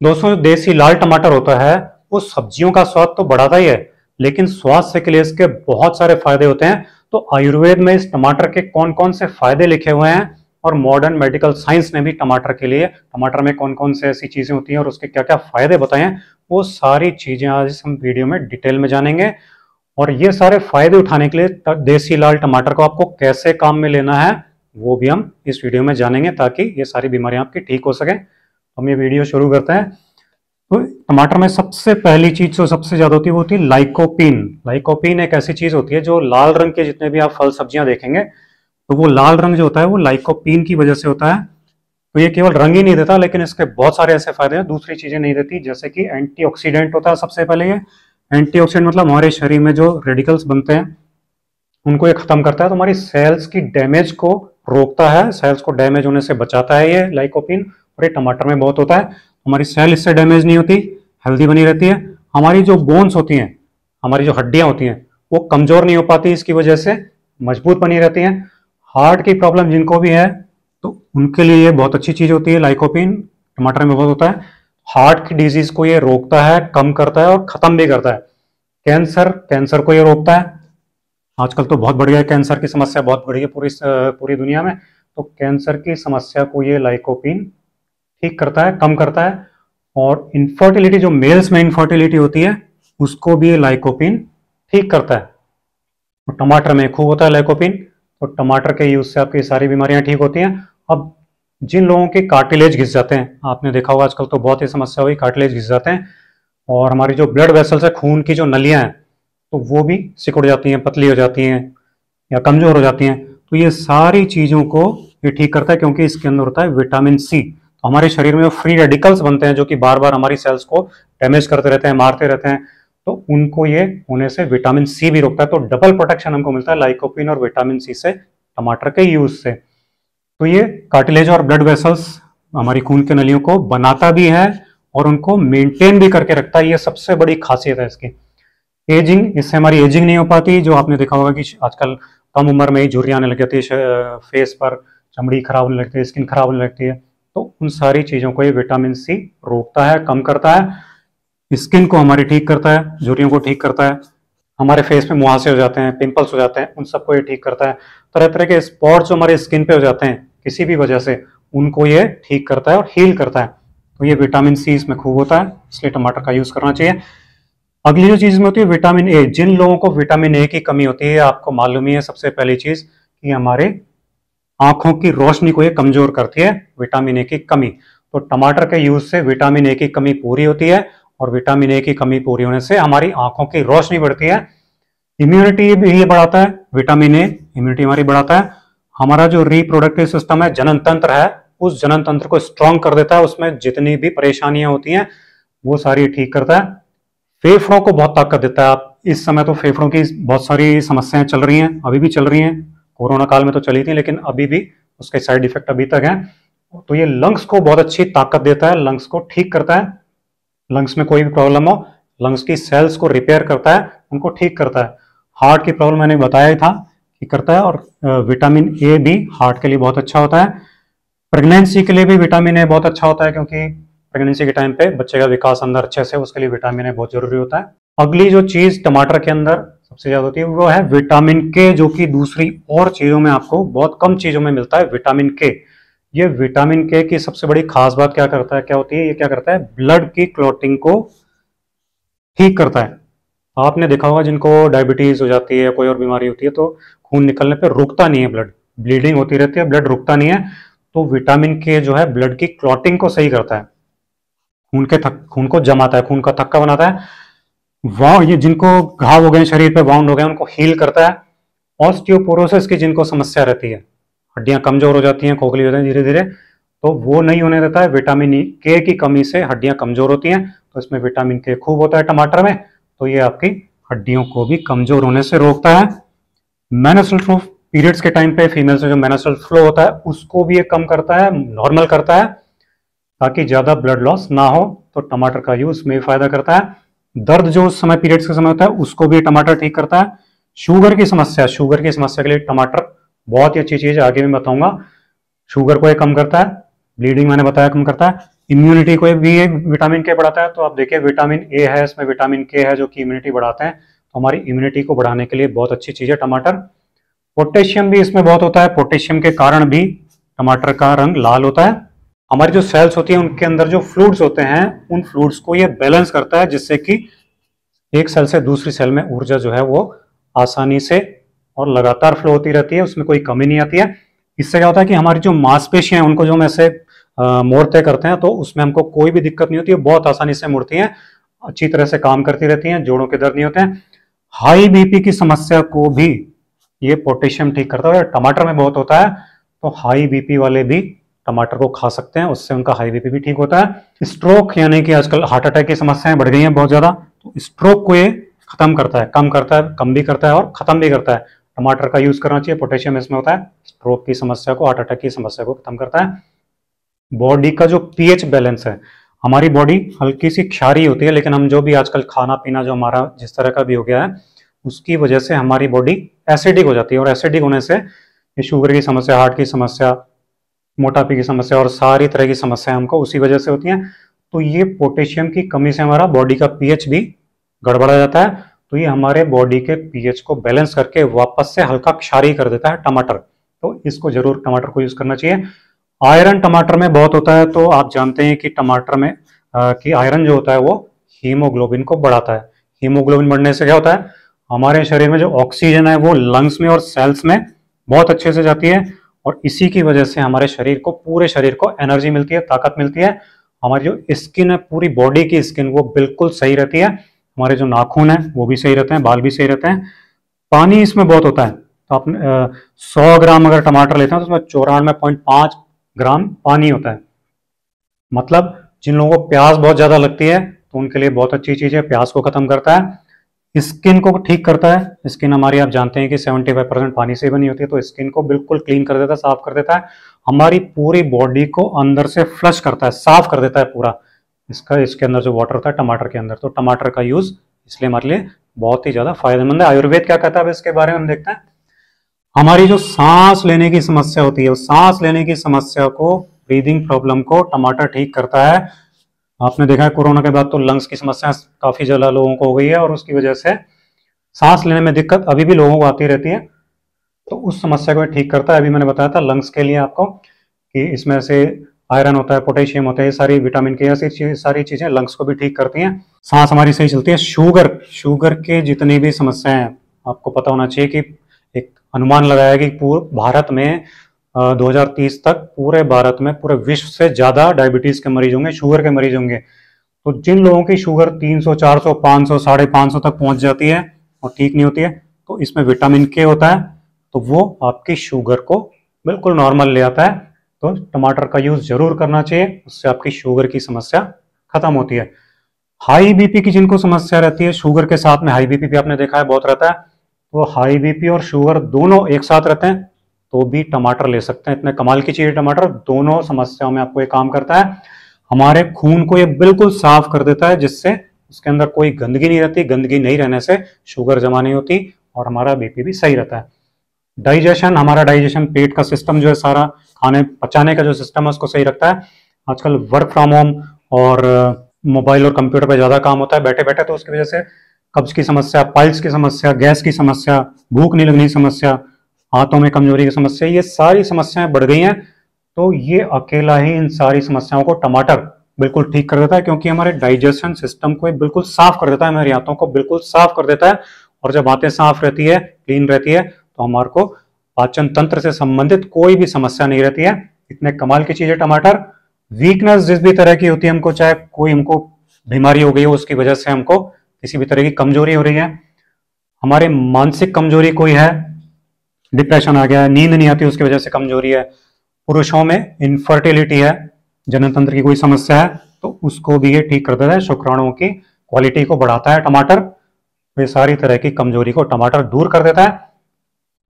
दोस्तों, जो देसी लाल टमाटर होता है वो सब्जियों का स्वाद तो बढ़ाता ही है, लेकिन स्वास्थ्य के लिए इसके बहुत सारे फायदे होते हैं। तो आयुर्वेद में इस टमाटर के कौन कौन से फायदे लिखे हुए हैं और मॉडर्न मेडिकल साइंस ने भी टमाटर के लिए, टमाटर में कौन कौन से ऐसी चीजें होती हैं और उसके क्या क्या फायदे बताए हैं, वो सारी चीजें आज हम वीडियो में डिटेल में जानेंगे। और ये सारे फायदे उठाने के लिए देसी लाल टमाटर को आपको कैसे काम में लेना है वो भी हम इस वीडियो में जानेंगे, ताकि ये सारी बीमारियां आपकी ठीक हो सकें। हम ये वीडियो शुरू करते हैं। तो टमाटर में सबसे पहली चीज जो सबसे ज्यादा होती है वो होती है लाइकोपीन। लाइकोपीन एक ऐसी चीज होती है जो लाल रंग के जितने भी आप फल सब्जियां देखेंगे तो वो लाल रंग जो होता है वो लाइकोपीन की वजह से होता है। तो ये केवल रंग ही नहीं देता, लेकिन इसके बहुत सारे ऐसे फायदे हैं, दूसरी चीजें नहीं देती। जैसे कि एंटीऑक्सीडेंट होता है सबसे पहले। ये एंटीऑक्सीडेंट मतलब हमारे शरीर में जो रेडिकल्स बनते हैं उनको ये खत्म करता है, तो हमारी सेल्स की डैमेज को रोकता है, सेल्स को डैमेज होने से बचाता है ये लाइकोपीन। और ये टमाटर में बहुत होता है। हमारी सेल इससे डैमेज नहीं होती, हेल्दी बनी रहती है। हमारी जो बोन्स होती हैं, हमारी जो हड्डियां होती हैं, वो कमजोर नहीं हो पाती, इसकी वजह से मजबूत बनी रहती हैं। हार्ट की प्रॉब्लम जिनको भी है तो उनके लिए ये बहुत अच्छी चीज होती है। लाइकोपीन टमाटर में बहुत होता है। हार्ट की डिजीज को ये रोकता है, कम करता है और खत्म भी करता है। कैंसर को ये रोकता है। आजकल तो बहुत बढ़ गया है, कैंसर की समस्या बहुत बढ़ी है पूरी दुनिया में। तो कैंसर की समस्या को ये लाइकोपीन ठीक करता है, कम करता है। और इनफर्टिलिटी, जो मेल्स में इनफर्टिलिटी होती है, उसको भी ये लाइकोपीन ठीक करता है। तो टमाटर में खूब होता है लाइकोपीन। तो टमाटर के यूज से आपकी सारी बीमारियां ठीक होती हैं। अब जिन लोगों के कार्टिलेज घिस जाते हैं, आपने देखा होगा आजकल तो बहुत ही समस्या हुई, कार्टिलेज घिस जाते हैं और हमारी जो ब्लड वेसल्स है, खून की जो नलियां हैं, तो वो भी सिकुड़ जाती हैं, पतली हो जाती हैं या कमजोर हो जाती हैं। तो ये सारी चीजों को ये ठीक करता है, क्योंकि इसके अंदर होता है विटामिन सी। तो हमारे शरीर में फ्री रेडिकल्स बनते हैं जो कि बार बार हमारी सेल्स को डैमेज करते रहते हैं, मारते रहते हैं, तो उनको ये होने से विटामिन सी भी रोकता है। तो डबल प्रोटेक्शन हमको मिलता है लाइकोपीन और विटामिन सी से, टमाटर के यूज से। तो ये कार्टिलेज और ब्लड वेसल्स, हमारी खून की नलियों को बनाता भी है और उनको मेंटेन भी करके रखता है। ये सबसे बड़ी खासियत है इसकी। एजिंग, इससे हमारी एजिंग नहीं हो पाती। जो आपने देखा होगा कि आजकल कम उम्र में ही झुर्रियां आने लग जाती है, फेस पर चमड़ी खराब होने लगती है, स्किन खराब होने लगती है। तो उन सारी चीजों को ये विटामिन सी रोकता है, कम करता है। स्किन को हमारी ठीक करता है, झुर्रियों को ठीक करता है। हमारे फेस में मुहासे हो जाते हैं, पिंपल्स हो जाते हैं, उन सबको ये ठीक करता है। तरह तरह के स्पॉट्स जो हमारे स्किन पे हो जाते हैं किसी भी वजह से, उनको ये ठीक करता है और हील करता है। तो ये विटामिन सी इसमें खूब होता है, इसलिए टमाटर का यूज करना चाहिए। अगली जो चीज में होती है विटामिन ए। जिन लोगों को विटामिन ए की कमी होती है, आपको मालूम ही है सबसे पहली चीज कि हमारे आंखों की रोशनी को ये कमजोर करती है, विटामिन ए की कमी। तो टमाटर के यूज से विटामिन ए की कमी पूरी होती है, और विटामिन ए की कमी पूरी होने से हमारी आंखों की रोशनी बढ़ती है। इम्यूनिटी भी ये बढ़ाता है, विटामिन ए इम्यूनिटी हमारी बढ़ाता है। हमारा जो रिप्रोडक्टिव सिस्टम है, जनन तंत्र है, उस जनन तंत्र को स्ट्रांग कर देता है। उसमें जितनी भी परेशानियां होती हैं वो सारी ठीक करता है। फेफड़ों को बहुत ताकत देता है। आप इस समय तो फेफड़ों की बहुत सारी समस्याएं चल रही हैं, अभी भी चल रही हैं, कोरोना काल में तो चली थी, लेकिन अभी भी उसके साइड इफेक्ट अभी तक हैं। तो ये लंग्स को बहुत अच्छी ताकत देता है, लंग्स को ठीक करता है। लंग्स में कोई भी प्रॉब्लम हो, लंग्स की सेल्स को रिपेयर करता है, उनको ठीक करता है। हार्ट की प्रॉब्लम मैंने बताया ही था कि करता है। और विटामिन ए भी हार्ट के लिए बहुत अच्छा होता है। प्रेगनेंसी के लिए भी विटामिन ए बहुत अच्छा होता है, क्योंकि प्रेगनेंसी के टाइम पे बच्चे का विकास अंदर अच्छे से, उसके लिए विटामिन ए बहुत जरूरी होता है। अगली जो चीज टमाटर के अंदर सबसे ज्यादा होती है वो है विटामिन के, जो कि दूसरी और चीजों में आपको बहुत कम चीजों में मिलता है। विटामिन के, ये विटामिन के की सबसे बड़ी खास बात क्या करता है, क्या होती है, ये क्या करता है, ब्लड की क्लॉटिंग को ठीक करता है। आपने देखा होगा जिनको डायबिटीज हो जाती है, कोई और बीमारी होती है, तो खून निकलने पर रुकता नहीं है, ब्लड ब्लीडिंग होती रहती है, ब्लड रुकता नहीं है। तो विटामिन के जो है ब्लड की क्लॉटिंग को सही करता है, खून को जमाता है, खून का थक्का बनाता है। ये जिनको घाव हो गए, शरीर पे वाउंड हो गए, उनको हील करता है। ऑस्टियोपोरोसिस की जिनको समस्या रहती है, हड्डियां कमजोर हो जाती हैं, खोखली हो जाती हैं धीरे धीरे, तो वो नहीं होने देता है। विटामिन के की कमी से हड्डियां कमजोर होती हैं, तो इसमें विटामिन के खूब होता है टमाटर में। तो ये आपकी हड्डियों को भी कमजोर होने से रोकता है। मेंस्ट्रुअल फ्लो, पीरियड्स के टाइम पे फीमेल से जो मेंस्ट्रुअल फ्लो होता है उसको भी ये कम करता है, नॉर्मल करता है, ताकि ज्यादा ब्लड लॉस ना हो। तो टमाटर का यूज में फायदा करता है। दर्द जो उस समय पीरियड्स के समय होता है उसको भी टमाटर ठीक करता है। शुगर की समस्या के लिए टमाटर बहुत ही अच्छी चीज है, आगे भी बताऊंगा। शुगर को ये कम करता है। ब्लीडिंग मैंने बताया कम करता है, इम्यूनिटी को भी विटामिन के बढ़ाता है। तो आप देखिए विटामिन ए है, इसमें विटामिन के है जो कि इम्यूनिटी बढ़ाते हैं, तो हमारी इम्यूनिटी को बढ़ाने के लिए बहुत अच्छी चीज है टमाटर। पोटेशियम भी इसमें बहुत होता है, पोटेशियम के कारण भी टमाटर का रंग लाल होता है। हमारी जो सेल्स होती है उनके अंदर जो फ्लूइड्स होते हैं, उन फ्लूइड्स को ये बैलेंस करता है, जिससे कि एक सेल से दूसरी सेल में ऊर्जा जो है वो आसानी से और लगातार फ्लो होती रहती है, उसमें कोई कमी नहीं आती है। इससे क्या होता है कि हमारी जो मांसपेशियां हैं उनको जो हम ऐसे मोड़ते करते हैं, तो उसमें हमको कोई भी दिक्कत नहीं होती है, बहुत आसानी से मुड़ती हैं, अच्छी तरह से काम करती रहती हैं, जोड़ों के दर्द नहीं होते हैं। हाई बीपी की समस्या को भी ये पोटेशियम ठीक करता है। टमाटर में बहुत होता है, तो हाई बीपी वाले भी टमाटर को खा सकते हैं, उससे उनका हाई बीपी भी ठीक होता है। स्ट्रोक यानी कि आजकल हार्ट अटैक की समस्याएं बढ़ गई हैं बहुत ज्यादा, तो स्ट्रोक को ये खत्म करता है, कम करता है, कम भी करता है और खत्म भी करता है। टमाटर का यूज करना चाहिए, पोटेशियम इसमें होता है, स्ट्रोक की समस्या को, हार्ट अटैक की समस्या को खत्म करता है। बॉडी का जो पीएच बैलेंस है, हमारी बॉडी हल्की सी क्षारीय होती है, लेकिन हम जो भी आजकल खाना पीना जो हमारा जिस तरह का भी हो गया है, उसकी वजह से हमारी बॉडी एसिडिक हो जाती है, और एसिडिक होने से ये शुगर की समस्या, हार्ट की समस्या, मोटापे की समस्या और सारी तरह की समस्याएं हमको उसी वजह से होती हैं। तो ये पोटेशियम की कमी से हमारा बॉडी का पीएच भी गड़बड़ा जाता है, तो ये हमारे बॉडी के पीएच को बैलेंस करके वापस से हल्का क्षारीय कर देता है टमाटर। तो इसको जरूर टमाटर को यूज करना चाहिए। आयरन टमाटर में बहुत होता है, तो आप जानते हैं कि टमाटर में कि आयरन जो होता है वो हीमोग्लोबिन को बढ़ाता है। हीमोग्लोबिन बढ़ने से क्या होता है, हमारे शरीर में जो ऑक्सीजन है वो लंग्स में और सेल्स में बहुत अच्छे से जाती है, और इसी की वजह से हमारे शरीर को, पूरे शरीर को एनर्जी मिलती है, ताकत मिलती है। हमारी जो स्किन है, पूरी बॉडी की स्किन वो बिल्कुल सही रहती है, हमारे जो नाखून है वो भी सही रहते हैं, बाल भी सही रहते हैं। पानी इसमें बहुत होता है, तो आप 100 ग्राम अगर टमाटर लेते हैं तो उसमें 94.5 ग्राम पानी होता है। मतलब जिन लोगों को प्यास बहुत ज्यादा लगती है तो उनके लिए बहुत अच्छी चीज है, प्यास को खत्म करता है, स्किन को ठीक करता है। स्किन हमारी आप जानते हैं कि 75% पानी से बनी होती है, तो स्किन को बिल्कुल क्लीन कर देता है, साफ कर देता है, हमारी पूरी बॉडी को अंदर से फ्लश करता है, साफ कर देता है पूरा इसके अंदर जो वाटर होता है टमाटर के अंदर। तो टमाटर का यूज इसलिए हमारे लिए बहुत ही ज्यादा फायदेमंद है। आयुर्वेद क्या कहता है इसके बारे में हम देखते हैं। हमारी जो सांस लेने की समस्या होती है, उस सांस लेने की समस्या को, ब्रीदिंग प्रॉब्लम को टमाटर ठीक करता है। आपने देखा है कोरोना के बाद तो लंग्स की समस्या काफी ज्यादा लोगों को हो गई है, और उसकी वजह से सांस लेने में दिक्कत अभी भी लोगों को आती रहती है, तो उस समस्या को ठीक करता है। अभी मैंने बताया था लंग्स के लिए आपको कि इसमें से आयरन होता है, पोटेशियम होता है, ये सारी विटामिन के, ऐसी सारी चीजें लंग्स को भी ठीक करती हैं, सांस हमारी सही चलती है। शुगर के जितनी भी समस्याएं हैं, आपको पता होना चाहिए कि एक अनुमान लगाया कि पूरे भारत में 2030 तक पूरे भारत में, पूरे विश्व से ज्यादा डायबिटीज के मरीज होंगे, शुगर के मरीज होंगे। तो जिन लोगों की शुगर 300, 400, 500, 550 तक पहुंच जाती है और ठीक नहीं होती है, तो इसमें विटामिन के होता है, तो वो आपकी शुगर को बिल्कुल नॉर्मल ले आता है। तो टमाटर का यूज जरूर करना चाहिए, उससे आपकी शुगर की समस्या खत्म होती है। हाई बीपी की जिनको समस्या रहती है, शुगर के साथ में हाई बीपी भी आपने देखा है बहुत रहता है, तो हाई बीपी और शुगर दोनों एक साथ रहते हैं तो भी टमाटर ले सकते हैं। इतने कमाल की चीज है टमाटर, दोनों समस्याओं में आपको ये काम करता है। हमारे खून को ये बिल्कुल साफ कर देता है, जिससे उसके अंदर कोई गंदगी नहीं रहती, गंदगी नहीं रहने से शुगर जमा नहीं होती और हमारा बीपी भी सही रहता है। डाइजेशन, हमारा डाइजेशन, पेट का सिस्टम जो है, सारा खाने पचाने का जो सिस्टम है उसको सही रखता है। आजकल वर्क फ्रॉम होम और मोबाइल और कंप्यूटर पे ज्यादा काम होता है बैठे बैठे, तो उसकी वजह से कब्ज की समस्या, पाइल्स की समस्या, गैस की समस्या, भूख नहीं लगने की समस्या, हाथों में कमजोरी की समस्या, ये सारी समस्याएं बढ़ गई हैं। तो ये अकेला ही इन सारी समस्याओं को टमाटर बिल्कुल ठीक कर देता है, क्योंकि हमारे डाइजेशन सिस्टम को बिल्कुल साफ कर देता है, हमारी आंतों को बिल्कुल साफ कर देता है। और जब आंतें साफ रहती है, क्लीन रहती है, तो हमारे को पाचन तंत्र से संबंधित कोई भी समस्या नहीं रहती है। इतने कमाल की चीज है टमाटर। वीकनेस जिस भी तरह की होती है हमको, चाहे कोई हमको बीमारी हो गई हो, उसकी वजह से हमको किसी भी तरह की कमजोरी हो रही है, हमारे मानसिक कमजोरी कोई है, डिप्रेशन आ गया है, नींद नहीं आती उसकी वजह से कमजोरी है, पुरुषों में इनफर्टिलिटी है, जननतंत्र की कोई समस्या है, तो उसको भी ये ठीक कर देता है, शुक्राणुओं की क्वालिटी को बढ़ाता है टमाटर। ये सारी तरह की कमजोरी को टमाटर दूर कर देता है।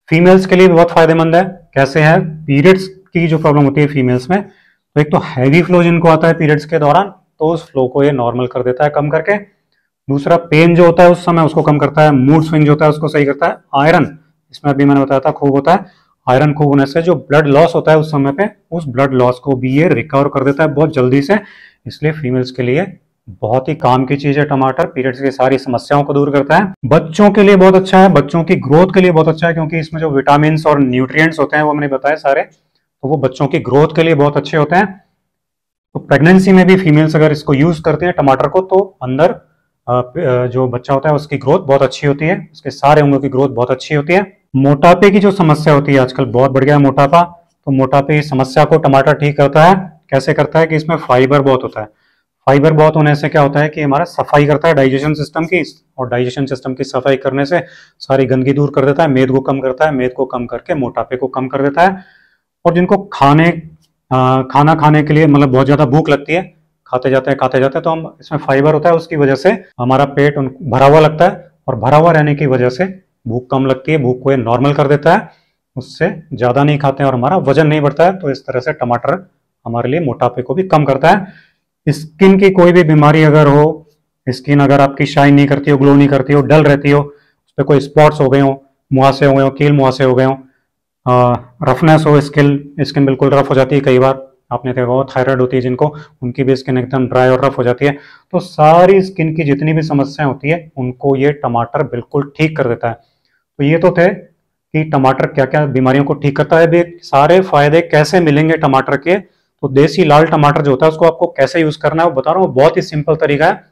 फीमेल्स के लिए भी बहुत फायदेमंद है। कैसे है, पीरियड्स की जो प्रॉब्लम होती है फीमेल्स में, तो एक तो हैवी फ्लो जिनको आता है पीरियड्स के दौरान, तो उस फ्लो को ये नॉर्मल कर देता है, कम करके। दूसरा, पेन जो होता है उस समय उसको कम करता है, मूड स्विंग जो होता है उसको सही करता है। आयरन, इसमें अभी मैंने बताया था खूब होता है। आयरन खूब होने से जो ब्लड लॉस होता है उस समय पे, उस ब्लड लॉस को भी ये रिकवर कर देता है बहुत जल्दी से। इसलिए फीमेल्स के लिए बहुत ही काम की चीज है टमाटर। पीरियड्स की सारी समस्याओं को दूर करता है। बच्चों के लिए बहुत अच्छा है, बच्चों की ग्रोथ के लिए बहुत अच्छा है, क्योंकि इसमें जो विटामिन और न्यूट्रिएंट्स होते हैं वो मैंने बताया सारे, तो वो बच्चों की ग्रोथ के लिए बहुत अच्छे होते हैं। तो प्रेगनेंसी में भी फीमेल्स अगर इसको यूज करते हैं टमाटर को, तो अंदर जो बच्चा होता है उसकी ग्रोथ बहुत अच्छी होती है, उसके सारे अंगों की ग्रोथ बहुत अच्छी होती है। मोटापे की जो समस्या होती है आजकल बहुत बढ़ गया है मोटापा, तो मोटापे की समस्या को टमाटर ठीक करता है। कैसे करता है कि इसमें फाइबर बहुत होता है। फाइबर बहुत होने से क्या होता है कि हमारा सफाई करता है डाइजेशन सिस्टम की, और डाइजेशन सिस्टम की सफाई करने से सारी गंदगी दूर कर देता है, मेद को कम करता है, मेद को कम करके मोटापे को कम कर देता है। और जिनको खाना खाने के लिए मतलब बहुत ज्यादा भूख लगती है, खाते जाते हैं, तो हम इसमें फाइबर होता है, उसकी वजह से हमारा पेट भरा हुआ लगता है, और भरा हुआ रहने की वजह से भूख कम लगती है, भूख को ये नॉर्मल कर देता है, उससे ज्यादा नहीं खाते हैं और हमारा वजन नहीं बढ़ता है। तो इस तरह से टमाटर हमारे लिए मोटापे को भी कम करता है। स्किन की कोई भी बीमारी अगर हो, स्किन अगर आपकी शाइन नहीं करती हो, ग्लो नहीं करती हो, डल रहती हो, उस पर कोई स्पॉट्स हो गए हो, मुहासे हो गए हो, कील मुहासे हो गए हो, रफनेस हो, स्किन बिल्कुल रफ हो जाती है, कई बार आपने देखा हो थायराइड होती है जिनको, उनकी भी स्किन एकदम ड्राई और रफ हो जाती है। तो सारी स्किन की जितनी भी समस्याएं होती है उनको ये टमाटर बिल्कुल ठीक कर देता है। तो ये तो थे कि टमाटर क्या क्या बीमारियों को ठीक करता है। भी सारे फायदे कैसे मिलेंगे टमाटर के, तो देसी लाल टमाटर जो होता है उसको आपको कैसे यूज करना है वो बता रहा हूँ। बहुत ही सिंपल तरीका है।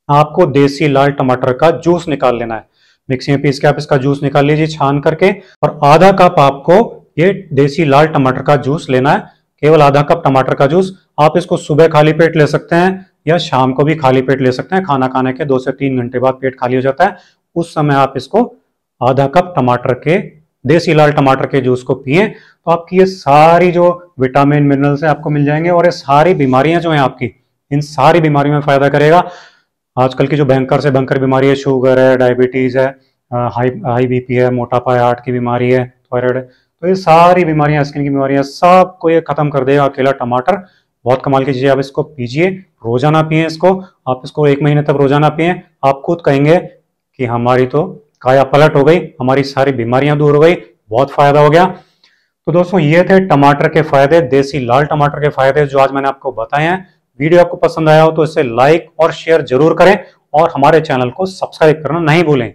आपको देसी लाल टमाटर का जूस निकाल लेना है, मिक्सी में पीस के आप इसका जूस निकाल लीजिए छान करके, और आधा कप आपको ये देसी लाल टमाटर का जूस लेना है, केवल आधा कप टमाटर का जूस। आप इसको सुबह खाली पेट ले सकते हैं या शाम को भी खाली पेट ले सकते हैं, खाना खाने के 2 से 3 घंटे बाद पेट खाली हो जाता है, उस समय आप इसको आधा कप टमाटर के देसी लाल टमाटर के जूस को पिए, तो आपकी ये सारी जो विटामिन मिनरल्स है आपको मिल जाएंगे, और ये सारी बीमारियां जो है आपकी, इन सारी बीमारियों में फायदा करेगा। आजकल की जो भयंकर से भयंकर बीमारी है, शुगर है, डायबिटीज है, हाई बीपी है, मोटापा है, हार्ट की बीमारी है, थायराइड है, तो ये सारी बीमारियां, स्किन की बीमारियां, सबको ये खत्म कर देगा अकेला टमाटर। बहुत कमाल की चीज है, आप इसको पीजिए, रोजाना पिए इसको, आप इसको 1 महीने तक रोजाना पिए, आप खुद कहेंगे कि हमारी तो काया पलट हो गई, हमारी सारी बीमारियां दूर हो गई, बहुत फायदा हो गया। तो दोस्तों ये थे टमाटर के फायदे, देसी लाल टमाटर के फायदे जो आज मैंने आपको बताए हैं। वीडियो आपको पसंद आया हो तो इसे लाइक और शेयर जरूर करें, और हमारे चैनल को सब्सक्राइब करना नहीं भूलें।